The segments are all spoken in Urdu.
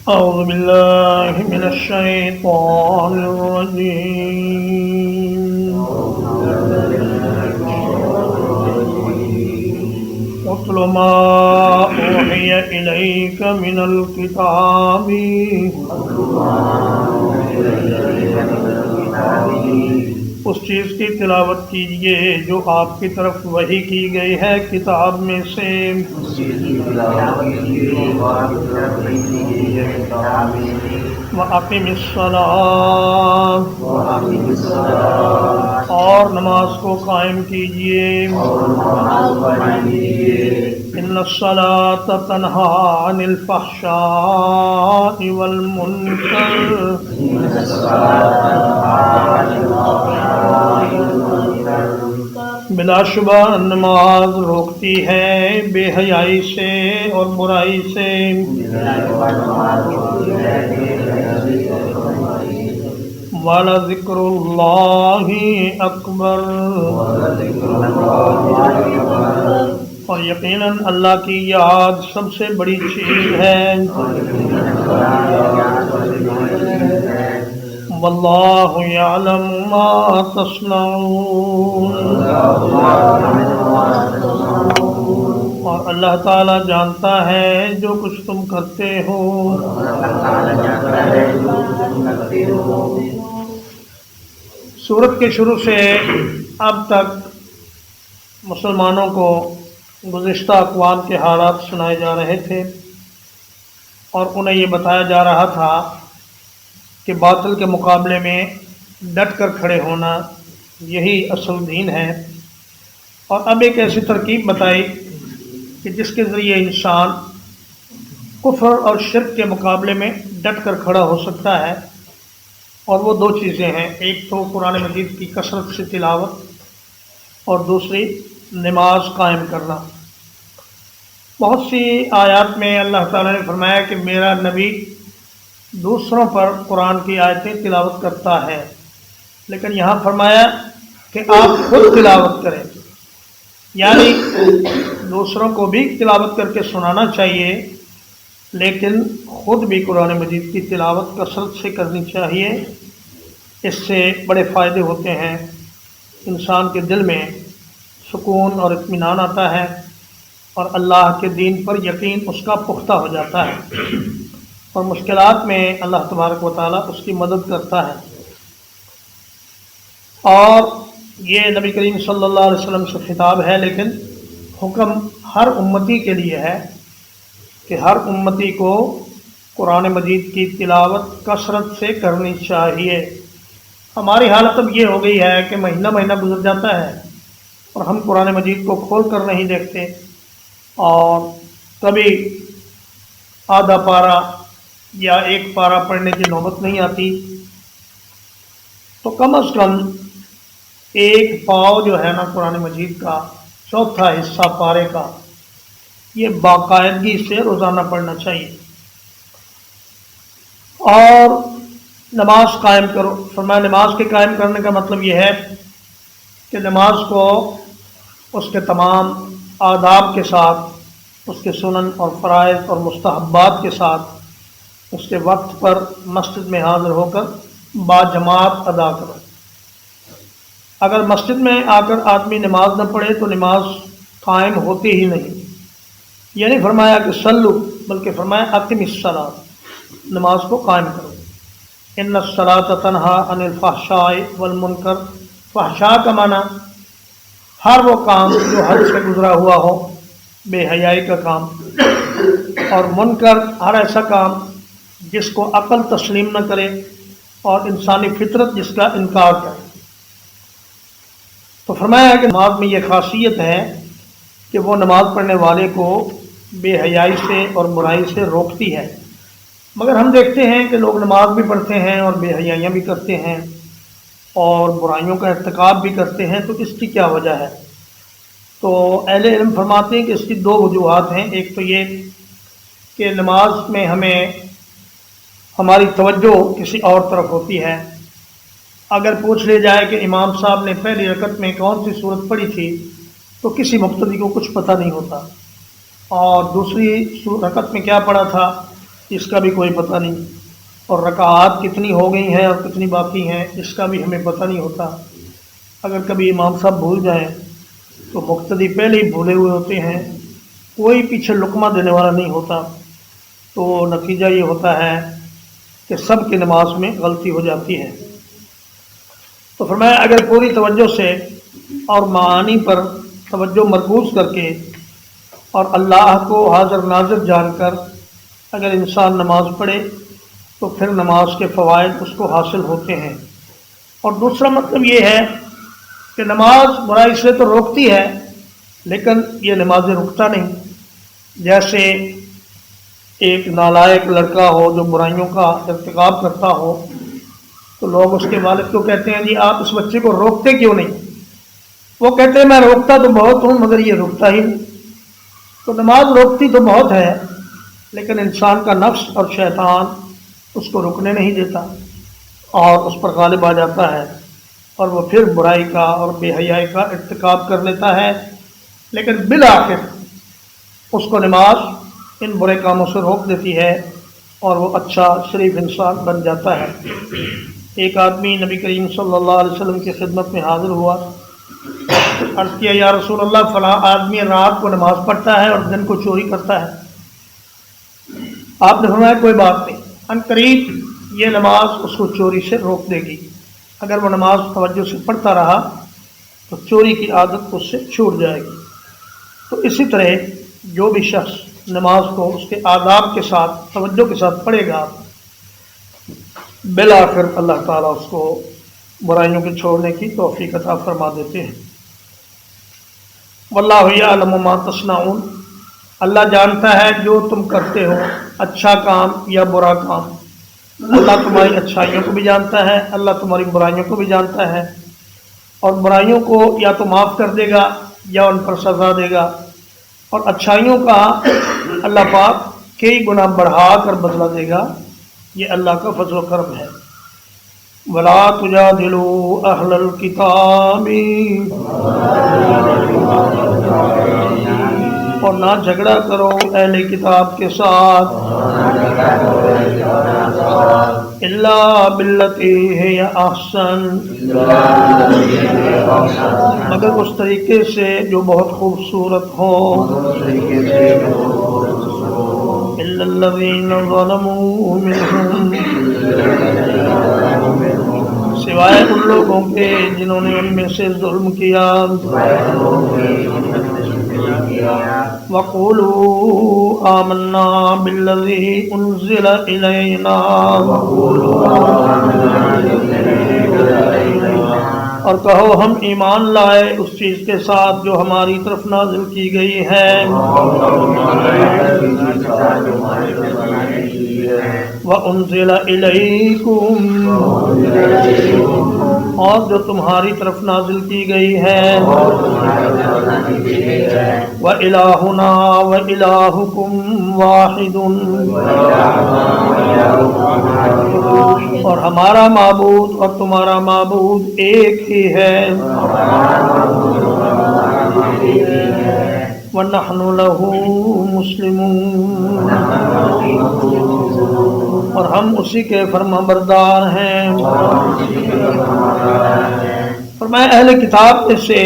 أعوذ بالله من الشيطان الرجيم. اتل ما أوحي إليك من الكتاب اس چیز کی تلاوت کیجیے جو آپ کی طرف وحی کی گئی ہے کتاب میں سے. وَأَقِمِ الصَّلَاةَ اور نماز کو قائم کیجیے. إِنَّ الصَّلَاةَ تَنْهَىٰ عَنِ الْفَحْشَاءِ وَالْمُنكَرِ بلا شبہ نماز روکتی ہے بے حیائی سے اور برائی سے. وَلَذِكْرُ اللَّهِ أَكْبَرُ اور یقیناً اللہ کی یاد سب سے بڑی چیز ہے. واللہ یعلم ما تصنعون اور اللہ تعالیٰ جانتا ہے جو کچھ تم کرتے ہو. سورت کے شروع سے اب تک مسلمانوں کو گزشتہ اقوام کے حالات سنائے جا رہے تھے اور انہیں یہ بتایا جا رہا تھا کہ باطل کے مقابلے میں ڈٹ کر کھڑے ہونا یہی اصل دین ہے. اور اب ایک ایسی ترکیب بتائی کہ جس کے ذریعے انسان کفر اور شرک کے مقابلے میں ڈٹ کر کھڑا ہو سکتا ہے. اور وہ دو چیزیں ہیں، ایک تو قرآن مجید کی کثرت سے تلاوت اور دوسری نماز قائم کرنا. بہت سی آیات میں اللہ تعالیٰ نے فرمایا کہ میرا نبی دوسروں پر قرآن کی آیتیں تلاوت کرتا ہے، لیکن یہاں فرمایا کہ آپ خود تلاوت کریں، یعنی دوسروں کو بھی تلاوت کر کے سنانا چاہیے لیکن خود بھی قرآن مجید کی تلاوت کثرت سے کرنی چاہیے. اس سے بڑے فائدے ہوتے ہیں، انسان کے دل میں سکون اور اطمینان آتا ہے اور اللہ کے دین پر یقین اس کا پختہ ہو جاتا ہے اور مشکلات میں اللہ تبارک و تعالیٰ اس کی مدد کرتا ہے. اور یہ نبی کریم صلی اللہ علیہ وسلم سے خطاب ہے، لیکن حکم ہر امتی کے لیے ہے کہ ہر امتی کو قرآن مجید کی تلاوت کثرت سے کرنی چاہیے. ہماری حالت اب یہ ہو گئی ہے کہ مہینہ مہینہ گزر جاتا ہے اور ہم قرآن مجید کو کھول کر نہیں دیکھتے، اور کبھی آدھا پارہ یا ایک پارہ پڑھنے کی نوبت نہیں آتی. تو کم از کم ایک پاؤ جو ہے نا قرآن مجید کا، چوتھا حصہ پارے کا، یہ باقاعدگی سے روزانہ پڑھنا چاہیے. اور نماز قائم کرو. فرمایا نماز کے قائم کرنے کا مطلب یہ ہے کہ نماز کو اس کے تمام آداب کے ساتھ، اس کے سنن اور فرائض اور مستحبات کے ساتھ، اس کے وقت پر مسجد میں حاضر ہو کر باجماعت ادا کرو. اگر مسجد میں آ کر آدمی نماز نہ پڑھے تو نماز قائم ہوتی ہی نہیں. یہ نہیں فرمایا کہ صلو، بلکہ فرمایا اقم الصلاۃ، نماز کو قائم کرو. ان الصلاۃ تنہیٰ عن الفحشاء والمنکر. فحشاء کا معنی ہر وہ کام جو حد سے گزرا ہوا ہو، بے حیائی کا کام، اور منکر ہر ایسا کام جس کو عقل تسلیم نہ کرے اور انسانی فطرت جس کا انکار کرے. تو فرمایا ہے کہ نماز میں یہ خاصیت ہے کہ وہ نماز پڑھنے والے کو بے حیائی سے اور برائی سے روکتی ہے. مگر ہم دیکھتے ہیں کہ لوگ نماز بھی پڑھتے ہیں اور بے حیائیاں بھی کرتے ہیں اور برائیوں کا ارتکاب بھی کرتے ہیں. تو اس کی کیا وجہ ہے؟ تو اہل علم فرماتے ہیں کہ اس کی دو وجوہات ہیں. ایک تو یہ کہ نماز میں ہمیں ہماری توجہ کسی اور طرف ہوتی ہے. اگر پوچھ لیا جائے کہ امام صاحب نے پہلی رکعت میں کون سی صورت پڑھی تھی تو کسی مقتدی کو کچھ پتہ نہیں ہوتا، اور دوسری رکعت میں کیا پڑھا تھا اس کا بھی کوئی پتہ نہیں، اور رکعات کتنی ہو گئی ہیں اور کتنی باقی ہیں اس کا بھی ہمیں پتہ نہیں ہوتا۔ اگر کبھی امام صاحب بھول جائیں تو مقتدی پہلے ہی بھولے ہوئے ہوتے ہیں، کوئی پیچھے لقمہ دینے والا نہیں ہوتا، تو نتیجہ یہ ہوتا ہے کہ سب کی نماز میں غلطی ہو جاتی ہے۔ تو فرمایا اگر پوری توجہ سے اور معانی پر توجہ مرکوز کر کے اور اللہ کو حاضر ناظر جان کر اگر انسان نماز پڑھے تو پھر نماز کے فوائد اس کو حاصل ہوتے ہیں۔ اور دوسرا مطلب یہ ہے کہ نماز برائی سے تو روکتی ہے لیکن یہ نماز رکتا نہیں۔ جیسے ایک نالائق لڑکا ہو جو برائیوں کا ارتکاب کرتا ہو تو لوگ اس کے والد کو کہتے ہیں جی آپ اس بچے کو روکتے کیوں نہیں؟ وہ کہتے ہیں میں روکتا تو بہت ہوں مگر یہ رکتا ہی نہیں۔ تو نماز روکتی تو بہت ہے لیکن انسان کا نفس اور شیطان اس کو رکنے نہیں دیتا اور اس پر غالب آ جاتا ہے اور وہ پھر برائی کا اور بے حیائی کا ارتکاب کر لیتا ہے، لیکن بالآخر اس کو نماز ان برے کاموں سے روک دیتی ہے اور وہ اچھا شریف انسان بن جاتا ہے۔ ایک آدمی نبی کریم صلی اللہ علیہ وسلم کی خدمت میں حاضر ہوا، عرض کیا یا رسول اللہ فلاں آدمی رات کو نماز پڑھتا ہے اور دن کو چوری کرتا ہے۔ آپ نے فرمایا کوئی بات نہیں، ان قریب یہ نماز اس کو چوری سے روک دے گی۔ اگر وہ نماز توجہ سے پڑھتا رہا تو چوری کی عادت اس سے چھوٹ جائے گی۔ تو اسی طرح جو بھی شخص نماز کو اس کے آداب کے ساتھ توجہ کے ساتھ پڑھے گا بالآخر اللہ تعالیٰ اس کو برائیوں کے چھوڑنے کی توفیق عطا فرما دیتے ہیں۔ واللہ یعلم ما تصنعون، اللہ جانتا ہے جو تم کرتے ہو، اچھا کام یا برا کام۔ اللہ تمہاری اچھائیوں کو بھی جانتا ہے، اللہ تمہاری برائیوں کو بھی جانتا ہے، اور برائیوں کو یا تو معاف کر دے گا یا ان پر سزا دے گا، اور اچھائیوں کا اللہ پاک کئی گنا بڑھا کر بدلہ دے گا۔ یہ اللہ کا فضل و کرم ہے۔ وَلَا تُجَادِلُوا أَهْلَ الْكِتَابِ، اور نہ جھگڑا کرو اہل کتاب کے ساتھ، إِلَّا بِالَّتِي هِيَ أَحْسَنُ، مگر اس طریقے سے جو بہت خوبصورت ہو، إِلَّا الَّذِينَ ظَلَمُوا مِنْهُمْ، سوائے ان لوگوں کے جنہوں نے ان میں سے ظلم کیا۔ وَقُولُوا آمَنَّا بِالَّذِي أُنزِلَ إِلَيْنَا، اور کہو ہم ایمان لائے اس چیز کے ساتھ جو ہماری طرف نازل کی گئی ہے، وَأُنزِلَ إِلَيْكُمْ، اور جو تمہاری طرف نازل کی گئی ہے، وَإِلَٰهُنَا وَإِلَٰهُكُمْ وَاحِدٌ، اور ہمارا معبود اور تمہارا معبود ایک ہی ہے، وَنَحْنُ لَهُ مُسْلِمُونَ، اور ہم اسی کے فرما بردار ہیں۔ فرمایا اہل کتاب میں سے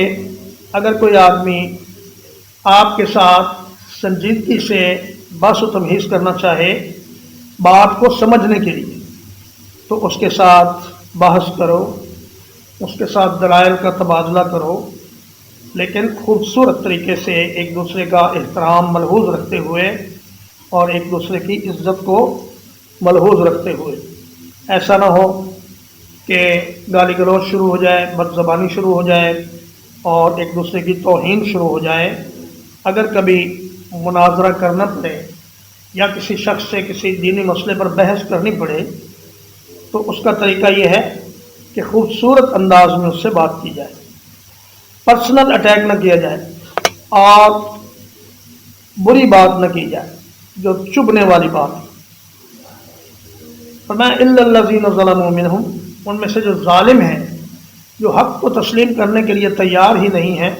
اگر کوئی آدمی آپ کے ساتھ سنجیدگی سے بحث و تمہیز کرنا چاہے بات کو سمجھنے کے لیے تو اس کے ساتھ بحث کرو، اس کے ساتھ دلائل کا تبادلہ کرو، لیکن خوبصورت طریقے سے ایک دوسرے کا احترام ملحوظ رکھتے ہوئے اور ایک دوسرے کی عزت کو ملحوظ رکھتے ہوئے۔ ایسا نہ ہو کہ گالی گلوچ شروع ہو جائے، بد زبانی شروع ہو جائے اور ایک دوسرے کی توہین شروع ہو جائے۔ اگر کبھی مناظرہ کرنا پڑے یا کسی شخص سے کسی دینی مسئلے پر بحث کرنی پڑے تو اس کا طریقہ یہ ہے کہ خوبصورت انداز میں اس سے بات کی جائے، پرسنل اٹیک نہ کیا جائے اور بری بات نہ کی جائے جو چبھنے والی بات ہے۔ فرمایا الا الذین ظلموا منہم، ان میں سے جو ظالم ہیں، جو حق کو تسلیم کرنے کے لیے تیار ہی نہیں ہیں،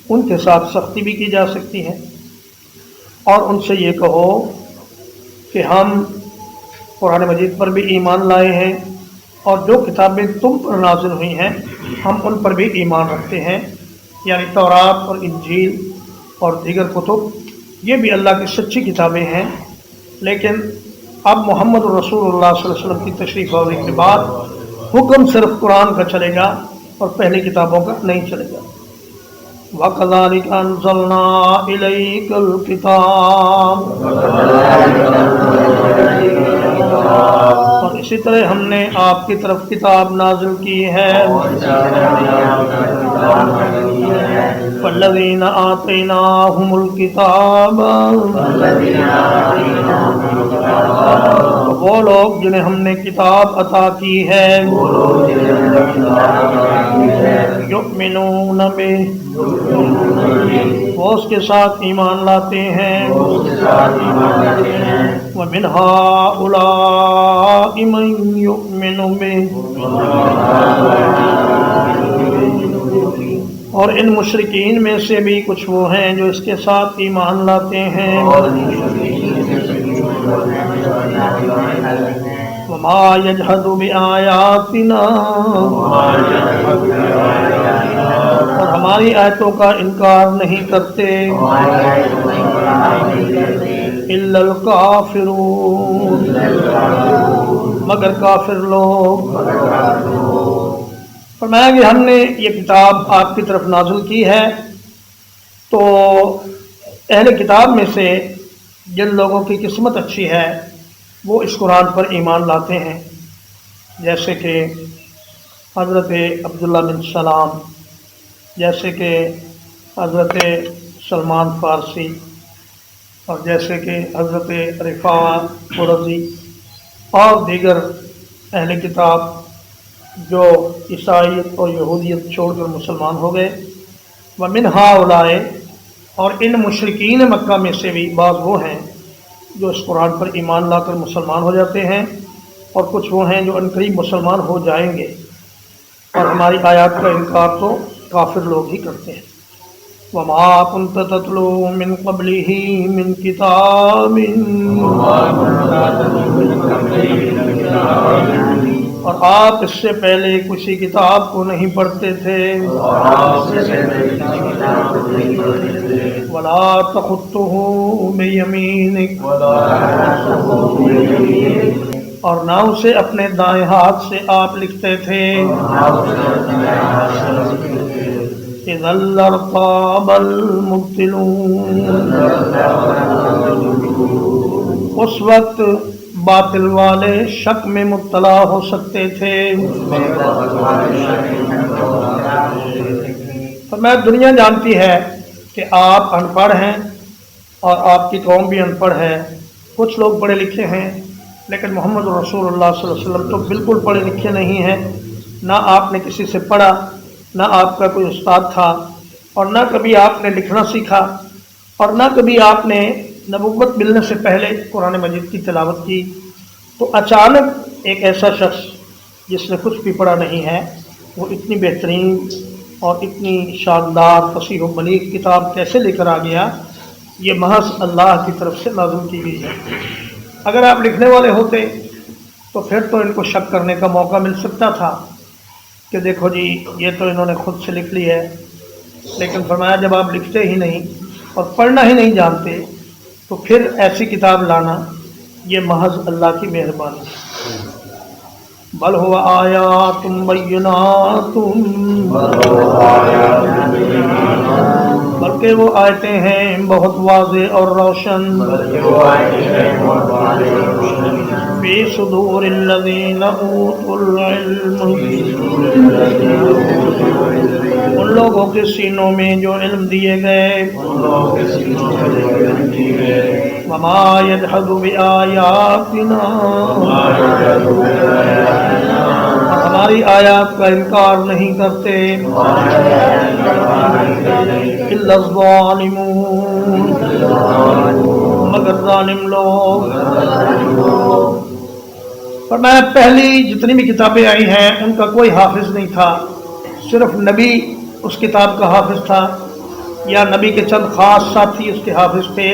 ان کے ساتھ سختی بھی کی جا سکتی ہے، اور ان سے یہ کہو کہ ہم قرآن مجید پر بھی ایمان لائے ہیں، اور جو کتابیں تم پر نازل ہوئی ہیں ہم ان پر بھی ایمان رکھتے ہیں، یعنی تورات اور انجیل اور دیگر کتب، یہ بھی اللہ کی سچی کتابیں ہیں۔ لیکن اب محمد رسول اللہ صلی اللہ علیہ وسلم کی تشریف آوری کے بعد حکم صرف قرآن کا چلے گا اور پہلی کتابوں کا نہیں چلے گا۔ وَكَذَلِكَ أَنزَلْنَا إِلَيْكَ الْكِتَابَ، اور اسی طرح ہم نے آپ کی طرف کتاب نازل کی ہے۔ وَالَّذِينَ آتَيْنَاهُمُ الْكِتَابَ، وہ لوگ جنہیں ہم نے کتاب عطا کی ہے، یؤمنون بہ، وہ اس کے ساتھ ایمان لاتے ہیں۔ وَمِنْ هَٰؤُلَاءِ مَن يُؤْمِنُ بِهِ، اور ان مشرکین میں سے بھی کچھ وہ ہیں جو اس کے ساتھ ایمان لاتے ہیں۔ وَمَا يَجْحَدُ بِآيَاتِنَا، اور ہماری آیتوں کا انکار نہیں کرتے، إِلَّا الْكَافِرُونَ، مگر کافر لوگ۔ فرمایا کہ ہم نے یہ کتاب آپ کی طرف نازل کی ہے، تو اہل کتاب میں سے جن لوگوں کی قسمت اچھی ہے وہ اس قرآن پر ایمان لاتے ہیں، جیسے کہ حضرت عبداللہ بن سلام، جیسے کہ حضرت سلمان فارسی، اور جیسے کہ حضرت رفاعہ قرظی اور دیگر اہل کتاب جو عیسائیت اور یہودیت چھوڑ کر مسلمان ہو گئے۔ وَمِنْ هَٰؤُلَاءِ، اور ان مشرکین مکہ میں سے بھی بعض وہ ہیں جو اس قرآن پر ایمان لا کر مسلمان ہو جاتے ہیں، اور کچھ وہ ہیں جو عنقریب مسلمان ہو جائیں گے، اور ہماری آیات کا انکار تو کافر لوگ ہی کرتے ہیں۔ وَمَا كُنْتَ تَتْلُو مِنْ قَبْلِهِ مِنْ كِتَابٍ، اور آپ اس سے پہلے کسی کتاب کو نہیں پڑھتے تھے۔ وَلَا تَخُطُّهُ بِيَمِينِكَ، اور نہ اسے اپنے دائیں ہاتھ سے آپ لکھتے تھے۔ إِذًا لَّارْتَابَ الْمُبْطِلُونَ، اس وقت باطل والے شک میں مبتلا ہو سکتے تھے۔ فرمایا دنیا جانتی ہے کہ آپ ان پڑھ ہیں اور آپ کی قوم بھی ان پڑھ ہے، کچھ لوگ پڑھے لکھے ہیں، لیکن محمد رسول اللہ صلی اللہ علیہ وسلم تو بالکل پڑھے لکھے نہیں ہیں، نہ آپ نے کسی سے پڑھا، نہ آپ کا کوئی استاد تھا، اور نہ کبھی آپ نے لکھنا سیکھا، اور نہ کبھی آپ نے نبوت ملنے سے پہلے قرآن مجید کی تلاوت کی۔ تو اچانک ایک ایسا شخص جس نے کچھ بھی پڑھا نہیں ہے وہ اتنی بہترین اور اتنی شاندار فصیح و بلیغ کتاب کیسے لے کر آ گیا؟ یہ محض اللہ کی طرف سے نازل کی گئی ہے۔ اگر آپ لکھنے والے ہوتے تو پھر تو ان کو شک کرنے کا موقع مل سکتا تھا کہ دیکھو جی یہ تو انہوں نے خود سے لکھ لی ہے، لیکن فرمایا جب آپ لکھتے ہی نہیں اور پڑھنا ہی نہیں جانتے تو پھر ایسی کتاب لانا یہ محض اللہ کی مہربانی ہے۔ بل هو آیات بینات، بلکہ وہ آیتیں ہیں بہت واضح اور روشن، فی صدور الذین اوتوا العلم، ان لوگوں کے سینوں میں جو علم دیے گئے، وما یجحد بآیاتنا، ہماری آیات کا انکار نہیں کرتے، الا الظالمون، مگر ظالم لوگ۔ فرمایا پہلی جتنی بھی کتابیں آئی ہیں ان کا کوئی حافظ نہیں تھا، صرف نبی اس کتاب کا حافظ تھا، یا نبی کے چند خاص ساتھی اس کے حافظ تھے۔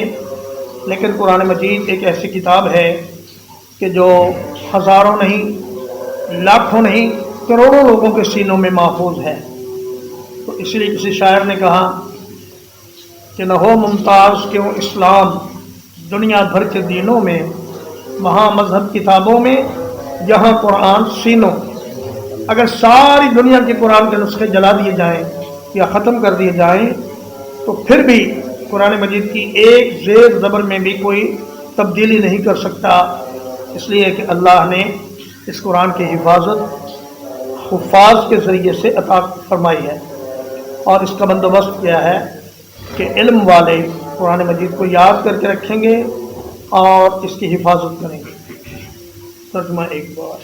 لیکن قرآن مجید ایک ایسی کتاب ہے کہ جو ہزاروں نہیں، لاکھوں نہیں، کروڑوں لوگوں کے سینوں میں محفوظ ہے۔ تو اس لیے کسی شاعر نے کہا کہ نہ ہو ممتاز کیوں اسلام دنیا بھر کے دینوں میں، وہاں مذہب کتابوں میں، یہاں قرآن سینوں۔ اگر ساری دنیا کے قرآن کے نسخے جلا دیے جائیں یا ختم کر دیے جائیں تو پھر بھی قرآن مجید کی ایک زیر زبر میں بھی کوئی تبدیلی نہیں کر سکتا، اس لیے کہ اللہ نے اس قرآن کی حفاظت حفاظ کے ذریعے سے عطا فرمائی ہے، اور اس کا بندوبست کیا ہے کہ علم والے قرآن مجید کو یاد کر کے رکھیں گے اور اس کی حفاظت کریں گے۔ ترجمہ ایک بار،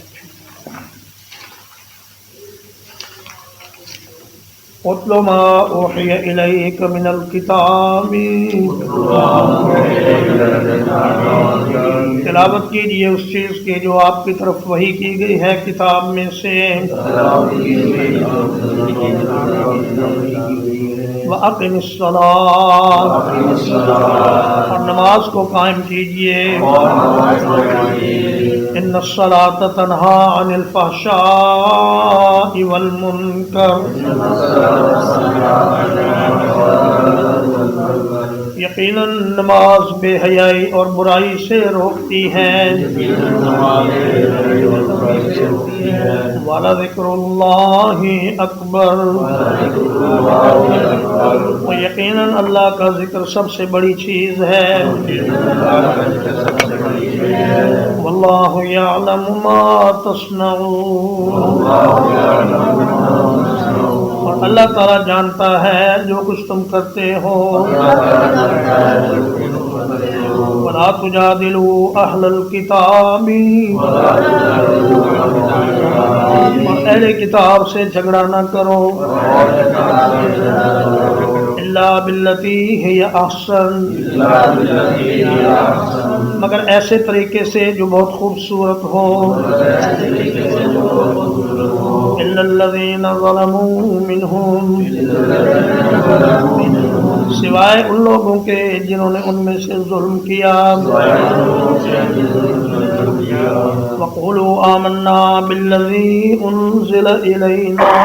اتل ما اوحی الیک من الکتاب، تلاوت کیجیے اس چیز کی جو آپ کی طرف وحی کی گئی ہے کتاب میں سے، وَأَقِمِ الصَّلَاةَ، اور نماز کو قائم کیجیے، إِنَّ الصَّلَاةَ تَنْهَىٰ عَنِ الْفَحْشَاءِ وَالْمُنكَرِ، یقیناً نماز بے حیائی اور برائی سے روکتی ہے، وَلَذِكْرُ اللَّهِ أَكْبَرُ، اور یقیناً اللہ کا ذکر سب سے بڑی چیز ہے، وَاللَّهُ يَعْلَمُ مَا تَصْنَعُونَ، اور اللہ تعالیٰ جانتا ہے جو کچھ تم کرتے ہو، وَلَا تُجَادِلُوا أَهْلَ الْكِتَابِ، اور اہل کتاب سے جھگڑا نہ کرو، إِلَّا بِالَّتِي هِيَ أَحْسَنُ، مگر ایسے طریقے سے جو بہت خوبصورت ہو، إِلَّا الَّذِينَ ظَلَمُوا مِنْهُمْ، سوائے ان لوگوں کے جنہوں نے ان میں سے ظلم کیا، وَقُولُوا آمَنَّا بِالَّذِي أُنزِلَ إِلَيْنَا،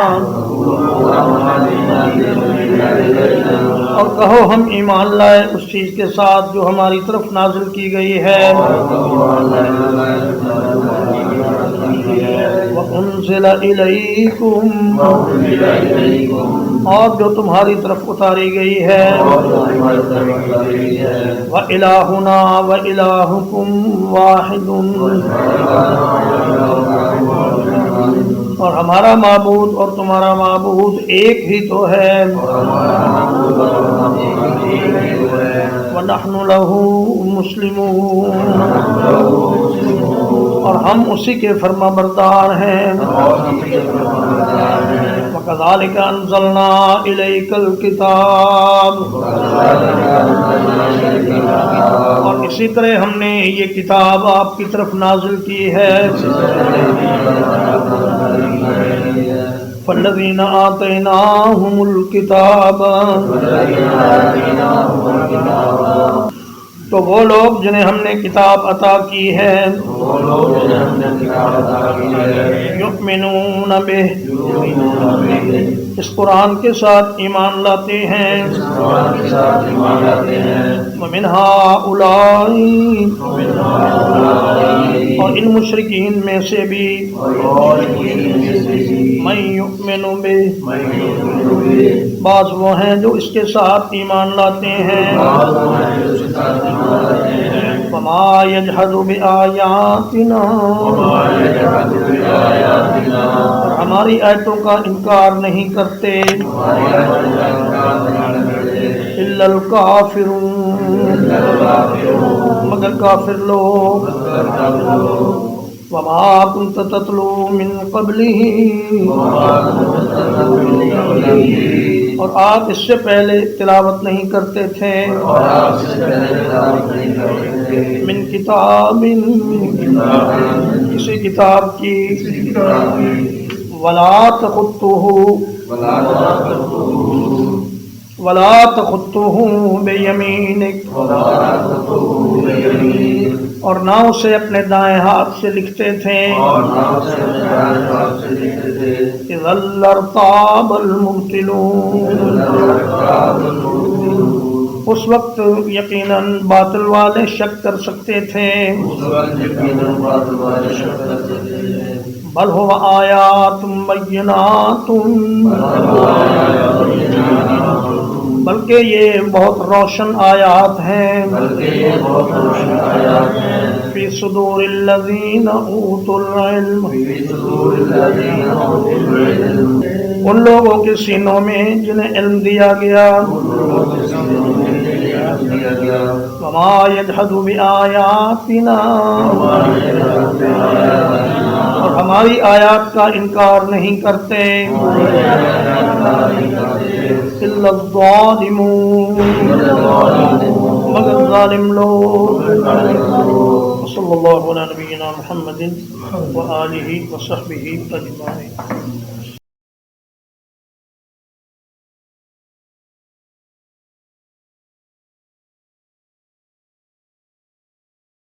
اور کہو ہم ایمان لائے اس چیز کے ساتھ جو ہماری طرف نازل کی گئی ہے، وَأُنزِلَ إِلَيْكُمْ، اور جو تمہاری طرف اتاری گئی ہے، وَإِلَٰهُنَا وَإِلَٰهُكُمْ وَاحِدٌ، اور ہمارا معبود اور تمہارا معبود ایک ہی تو ہے، وَنَحْنُ لَهُ مُسْلِمُونَ، اور ہم اسی کے فرما بردار ہیں، وَكَذَلِكَ أَنزَلْنَا إِلَيْكَ الْكِتَابَ، اور اسی طرح ہم نے یہ کتاب آپ کی طرف نازل کی ہے، فَالَّذِينَ آتَيْنَاهُمُ الْكِتَابَ، تو وہ لوگ جنہیں ہم نے کتاب عطا کی ہے، یؤمنون بہ، اس قرآن کے ساتھ ایمان لاتے ہیں، ومن ہؤلاء، اور ان مشرکین میں سے بھی، من یؤمن بہ، بعض وہ ہیں جو اس کے ساتھ ایمان لاتے ہیں، وما یجحد بآیاتنا، اور ہماری آیتوں کا انکار نہیں کرتے، الا الکافرون، مگر کافر لوگ، وما كنت تتلو من قبله، اور آپ اس سے پہلے تلاوت نہیں کرتے تھے، من کتاب، کسی کتاب کی، ولا تخطه، ولا تخطه بیمینک، اور نہ اسے اپنے دائیں ہاتھ سے لکھتے تھے، اذا لارتاب المبطلون، اس وقت یقیناً باطل والے شک کر سکتے تھے، بل هو آیات بینات، بلکہ یہ بہت روشن آیات ہیں، فی صدور الذین اوتوا العلم، ان لوگوں کے سینوں میں جنہیں علم دیا گیا، وما یجحد بآیاتنا، اور ہماری آیات کا انکار نہیں کرتے، الا الظالمون، مگر ظالم لوگ۔ صلی اللہ علیہ نبینا محمد وآلہ وصحبہ اجمعین۔